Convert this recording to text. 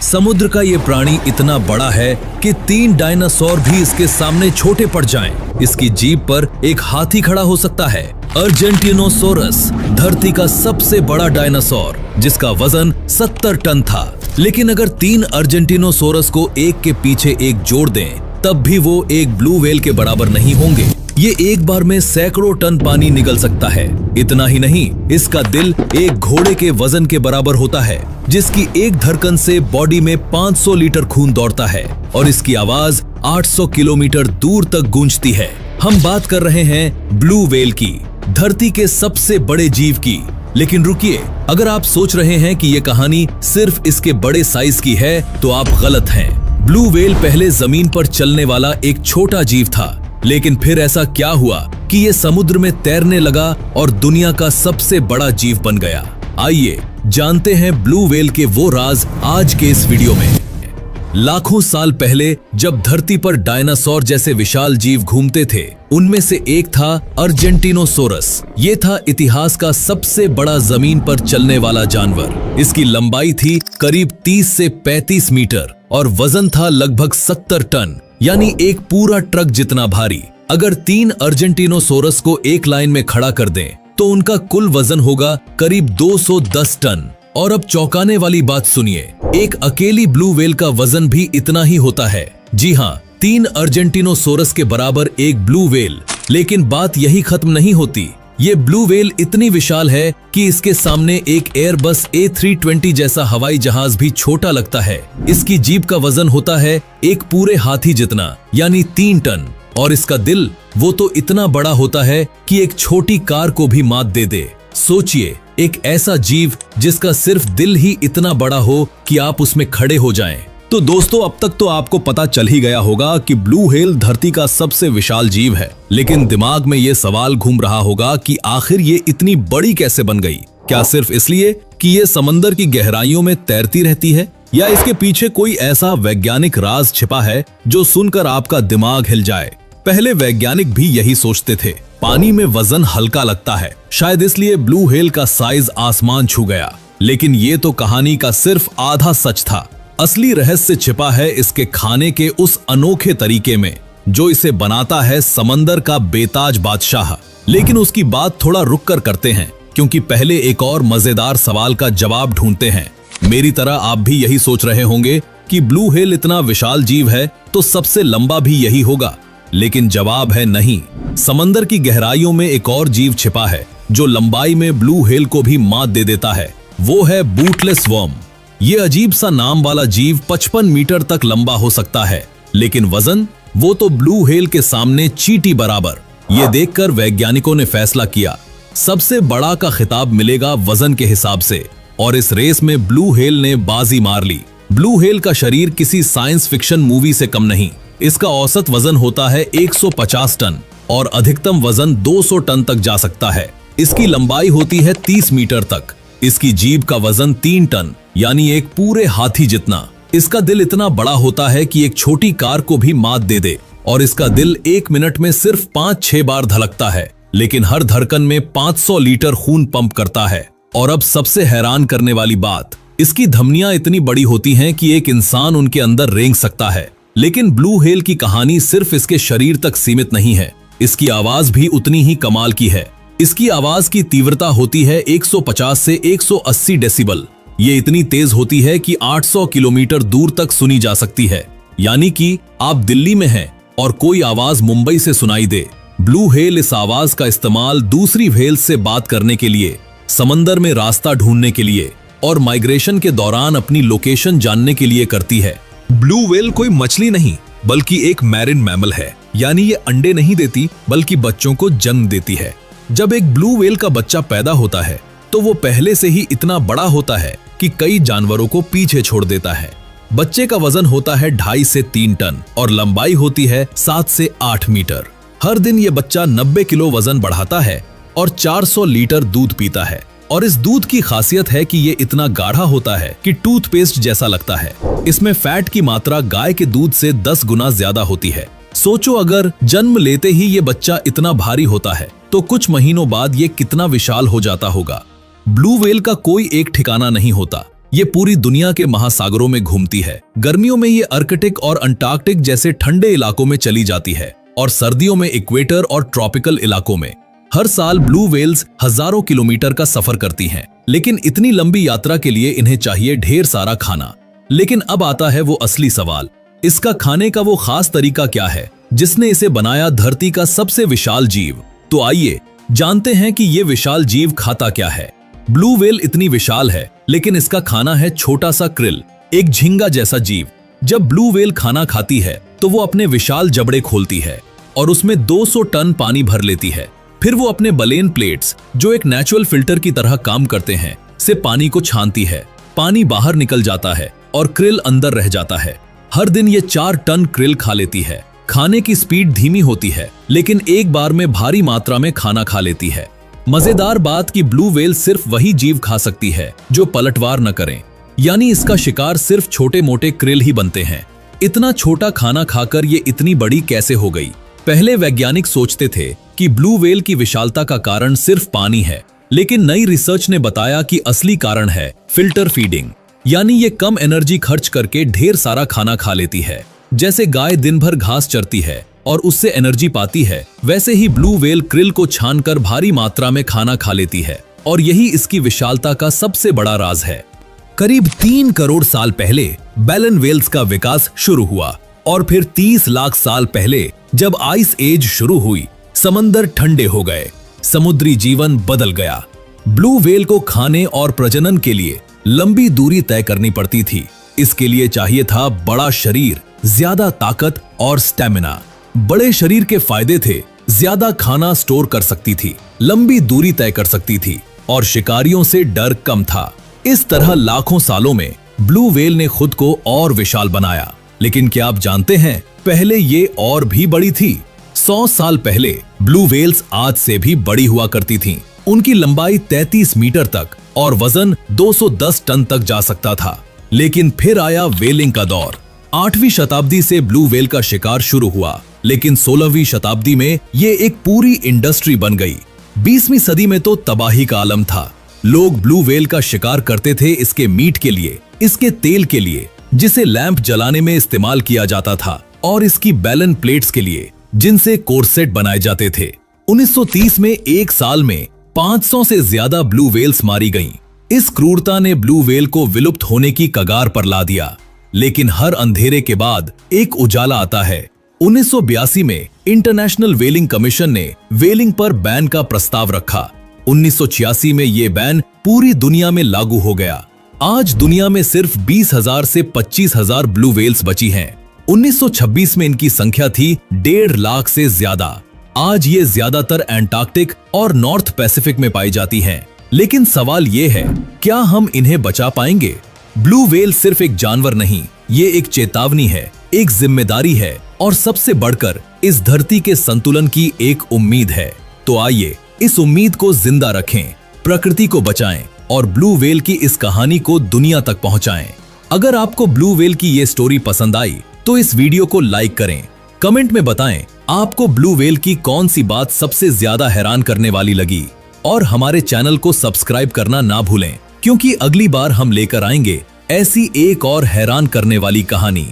समुद्र का ये प्राणी इतना बड़ा है कि 3 डायनासोर भी इसके सामने छोटे पड़ जाएं। इसकी जीभ पर एक हाथी खड़ा हो सकता है। अर्जेंटिनोसोरस धरती का सबसे बड़ा डायनासोर, जिसका वजन 70 टन था। लेकिन अगर 3 अर्जेंटिनोसोरस को एक के पीछे एक जोड़ दें, तब भी वो एक ब्लू व्हेल के बराबर नहीं होंगे। ये एक बार में सैकड़ों टन पानी निगल सकता है। इतना ही नहीं, इसका दिल एक घोड़े के वजन के बराबर होता है, जिसकी एक धड़कन से बॉडी में 500 लीटर खून दौड़ता है और इसकी आवाज 800 किलोमीटर दूर तक गूंजती है। हम बात कर रहे हैं ब्लू व्हेल की, धरती के सबसे बड़े जीव की। लेकिन रुकिए, अगर आप सोच रहे हैं कि ये कहानी सिर्फ इसके बड़े साइज की है, तो आप गलत हैं। ब्लू व्हेल पहले जमीन पर चलने वाला एक छोटा जीव था, लेकिन फिर ऐसा क्या हुआ कि ये समुद्र में तैरने लगा और दुनिया का सबसे बड़ा जीव बन गया। आइए जानते हैं ब्लू व्हेल के वो राज आज के इस वीडियो में। लाखों साल पहले जब धरती पर डायनासोर जैसे विशाल जीव घूमते थे, उनमें से एक था अर्जेंटिनोसोरस। ये था इतिहास का सबसे बड़ा जमीन पर चलने वाला जानवर। इसकी लंबाई थी करीब 30 से 35 मीटर और वजन था लगभग 70 टन, यानी एक पूरा ट्रक जितना भारी। अगर 3 अर्जेंटिनोसोरस को एक लाइन में खड़ा कर दें, तो उनका कुल वजन होगा करीब 210 टन। और अब चौंकाने वाली बात सुनिए, एक अकेली ब्लू व्हेल का वजन भी इतना ही होता है। जी हाँ, 3 अर्जेंटिनोसोरस के बराबर एक ब्लू व्हेल। लेकिन बात यही खत्म नहीं होती। ये ब्लू व्हेल इतनी विशाल है कि इसके सामने एक एयरबस A320 जैसा हवाई जहाज भी छोटा लगता है। इसकी जीभ का वजन होता है एक पूरे हाथी जितना, यानी 3 टन। और इसका दिल वो तो इतना बड़ा होता है कि एक छोटी कार को भी मात दे दे। सोचिए, एक ऐसा जीव जिसका सिर्फ दिल ही इतना बड़ा हो कि आप उसमें खड़े हो जाएं। तो दोस्तों, अब तक तो आपको पता चल ही गया होगा कि ब्लू व्हेल धरती का सबसे विशाल जीव है। लेकिन दिमाग में ये सवाल घूम रहा होगा कि आखिर ये इतनी बड़ी कैसे बन गई? क्या सिर्फ इसलिए कि ये समंदर की गहराइयों में तैरती रहती है, या इसके पीछे कोई ऐसा वैज्ञानिक राज छिपा है जो सुनकर आपका दिमाग हिल जाए? पहले वैज्ञानिक भी यही सोचते थे। पानी में वजन हल्का लगता है, शायद इसलिए ब्लू व्हेल का साइज आसमान छू गया। लेकिन ये तो कहानी का सिर्फ आधा सच था। असली रहस्य छिपा है इसके खाने के उस अनोखे तरीके में, जो इसे बनाता है समंदर का बेताज बादशाह। लेकिन उसकी बात थोड़ा रुक कर करते हैं, क्योंकि पहले एक और मजेदार सवाल का जवाब ढूंढते हैं। मेरी तरह आप भी यही सोच रहे होंगे कि ब्लू व्हेल इतना विशाल जीव है तो सबसे लंबा भी यही होगा। लेकिन जवाब है नहीं। समंदर की गहराइयों में एक और जीव छिपा है जो लंबाई में ब्लू व्हेल को भी मात दे देता है। वो है बूटलेस वर्म। ये अजीब सा नाम वाला जीव 55 मीटर तक लंबा हो सकता है, लेकिन वजन वो तो ब्लू व्हेल के सामने चींटी बराबर। ये देखकर वैज्ञानिकों ने फैसला किया, सबसे बड़ा का खिताब मिलेगा वजन के हिसाब से। और इस रेस में ब्लू व्हेल ने बाजी मार ली। ब्लू व्हेल का शरीर किसी साइंस फिक्शन मूवी से कम नहीं। इसका औसत वजन होता है 150 टन और अधिकतम वजन 200 टन तक जा सकता है। इसकी लंबाई होती है 30 मीटर तक। इसकी जीभ का वजन 3 टन, यानी एक पूरे हाथी जितना। इसका दिल इतना बड़ा होता है कि एक छोटी कार को भी मात दे दे। और इसका दिल 1 मिनट में सिर्फ 5-6 बार धड़कता है, लेकिन हर धड़कन में 500 लीटर खून पंप करता है। और अब सबसे हैरान करने वाली बात, इसकी धमनियां इतनी बड़ी होती हैं कि एक इंसान उनके अंदर रेंग सकता है। लेकिन ब्लू व्हेल की कहानी सिर्फ इसके शरीर तक सीमित नहीं है। इसकी आवाज भी उतनी ही कमाल की है। इसकी आवाज की तीव्रता होती है 150 से 180 डेसिबल। ये इतनी तेज होती है कि 800 किलोमीटर दूर तक सुनी जा सकती है। यानी कि आप दिल्ली में हैं और कोई आवाज मुंबई से सुनाई दे, ब्लू व्हेल इस आवाज का इस्तेमाल दूसरी व्हेल से बात करने के लिए, समंदर में रास्ता ढूंढने के लिए और माइग्रेशन के दौरान अपनी लोकेशन जानने के लिए करती है। ब्लू व्हेल कोई मछली नहीं, बल्कि एक मैरिन मैमल है। यानी ये अंडे नहीं देती, बल्कि बच्चों को जन्म देती है। जब एक ब्लू व्हेल का बच्चा पैदा होता है, तो वो पहले से ही इतना बड़ा होता है कि कई जानवरों को पीछे छोड़ देता है। बच्चे का वजन होता है 2.5 से 3 टन और लंबाई होती है 7 से 8 मीटर। हर दिन ये बच्चा 90 किलो वजन बढ़ाता है और 400 लीटर दूध पीता है। और इस दूध की खासियत है कि ये इतना गाढ़ा होता है कि टूथपेस्ट जैसा लगता है। इसमें फैट की मात्रा गाय के दूध से 10 गुना ज्यादा होती है। सोचो, अगर जन्म लेते ही ये बच्चा इतना भारी होता है, तो कुछ महीनों बाद ये कितना विशाल हो जाता होगा। ब्लू व्हेल का कोई एक ठिकाना नहीं होता। ये पूरी दुनिया के महासागरों में घूमती है। गर्मियों में ये आर्कटिक और अंटार्कटिक जैसे ठंडे इलाकों में चली जाती है और सर्दियों में इक्वेटर और ट्रॉपिकल इलाकों में। हर साल ब्लू व्हेल्स हजारों किलोमीटर का सफर करती हैं, लेकिन इतनी लंबी यात्रा के लिए इन्हें चाहिए ढेर सारा खाना। लेकिन अब आता है वो असली सवाल, इसका खाने का वो खास तरीका क्या है जिसने इसे बनाया धरती का सबसे विशाल जीव। तो आइए जानते हैं कि ये विशाल जीव खाता क्या है। ब्लू व्हेल इतनी विशाल है, लेकिन इसका खाना है छोटा सा क्रिल, एक झींगा जैसा जीव। जब ब्लू व्हेल खाना खाती है तो वो अपने विशाल जबड़े खोलती है और उसमें 200 टन पानी भर लेती है। फिर वो अपने बलेन प्लेट्स, जो एक नेचुरल फिल्टर की तरह काम करते हैं, से पानी को छानती है। पानी बाहर निकल जाता है और क्रिल अंदर रह जाता है। हर दिन ये 4 टन क्रिल खा लेती है। खाने की स्पीड धीमी होती है, लेकिन एक बार में भारी मात्रा में खाना खा लेती है। मजेदार बात कि ब्लू व्हेल सिर्फ वही जीव खा सकती है जो पलटवार न करें, यानी इसका शिकार सिर्फ छोटे मोटे क्रिल ही बनते हैं। इतना छोटा खाना खाकर ये इतनी बड़ी कैसे हो गई? पहले वैज्ञानिक सोचते थे कि ब्लू व्हेल की विशालता का कारण सिर्फ पानी है, लेकिन नई रिसर्च ने बताया कि असली कारण है फिल्टर फीडिंग, यानी ये कम एनर्जी खर्च करके ढेर सारा खाना खा लेती है। जैसे गाय दिन भर घास चरती है और उससे एनर्जी पाती है, वैसे ही ब्लू व्हेल क्रिल को छानकर भारी मात्रा में खाना खा लेती है, और यही इसकी विशालता का सबसे बड़ा राज है। करीब 3 करोड़ साल पहले बैलन व्हेल्स का विकास शुरू हुआ, और फिर 30 लाख साल पहले जब आइस एज शुरू हुई, समंदर ठंडे हो गए, समुद्री जीवन बदल गया। ब्लू व्हेल को खाने और प्रजनन के लिए लंबी दूरी तय करनी पड़ती थी। इसके लिए चाहिए था बड़ा शरीर, ज्यादा ताकत और स्टेमिना। बड़े शरीर के फायदे थे, ज्यादा खाना स्टोर कर सकती थी, लंबी दूरी तय कर सकती थी, और शिकारियों से डर कम था। इस तरह लाखों सालों में ब्लू व्हेल ने खुद को और विशाल बनाया। लेकिन क्या आप जानते हैं, पहले ये और भी बड़ी थी। 100 साल पहले ब्लू व्हेल्स आज से भी बड़ी हुआ करती थीं। उनकी लंबाई 33 मीटर तक और वजन 210 टन तक जा सकता था। लेकिन फिर आया व्हेलिंग का दौर। 8वीं शताब्दी से ब्लू व्हेल का शिकार शुरू हुआ, लेकिन 16वीं शताब्दी में ये एक पूरी इंडस्ट्री बन गई। 20वीं सदी में तो तबाही का आलम था। लोग ब्लू व्हेल का शिकार करते थे इसके मीट के लिए, इसके तेल के लिए जिसे लैंप जलाने में इस्तेमाल किया जाता था, और इसकी बैलन प्लेट्स के लिए जिनसे कोरसेट बनाए जाते थे। 1930 में एक साल में 500 से ज्यादा ब्लू व्हेल्स मारी गईं। इस क्रूरता ने ब्लू व्हेल को विलुप्त होने की कगार पर ला दिया। लेकिन हर अंधेरे के बाद एक उजाला आता है। 1982 में इंटरनेशनल व्हेलिंग कमीशन ने व्हेलिंग पर बैन का प्रस्ताव रखा। 1986 में ये बैन पूरी दुनिया में लागू हो गया। आज दुनिया में सिर्फ 20,000 से 25,000 ब्लू व्हेल्स बची हैं। 1926 में इनकी संख्या थी 1.5 लाख से ज्यादा। आज ये ज्यादातर एंटार्कटिक और नॉर्थ पैसिफिक में पाई जाती हैं। लेकिन सवाल ये है, क्या हम इन्हें बचा पाएंगे? ब्लू व्हेल सिर्फ एक जानवर नहीं, ये एक चेतावनी है, एक जिम्मेदारी है, और सबसे बढ़कर इस धरती के संतुलन की एक उम्मीद है। तो आइए इस उम्मीद को जिंदा रखें, प्रकृति को बचाएं और ब्लू व्हेल की इस कहानी को दुनिया तक पहुंचाएं। अगर आपको ब्लू व्हेल की ये स्टोरी पसंद आई तो इस वीडियो को लाइक करें। कमेंट में बताएं आपको ब्लू व्हेल की कौन सी बात सबसे ज्यादा हैरान करने वाली लगी, और हमारे चैनल को सब्सक्राइब करना ना भूलें, क्योंकि अगली बार हम लेकर आएंगे ऐसी एक और हैरान करने वाली कहानी।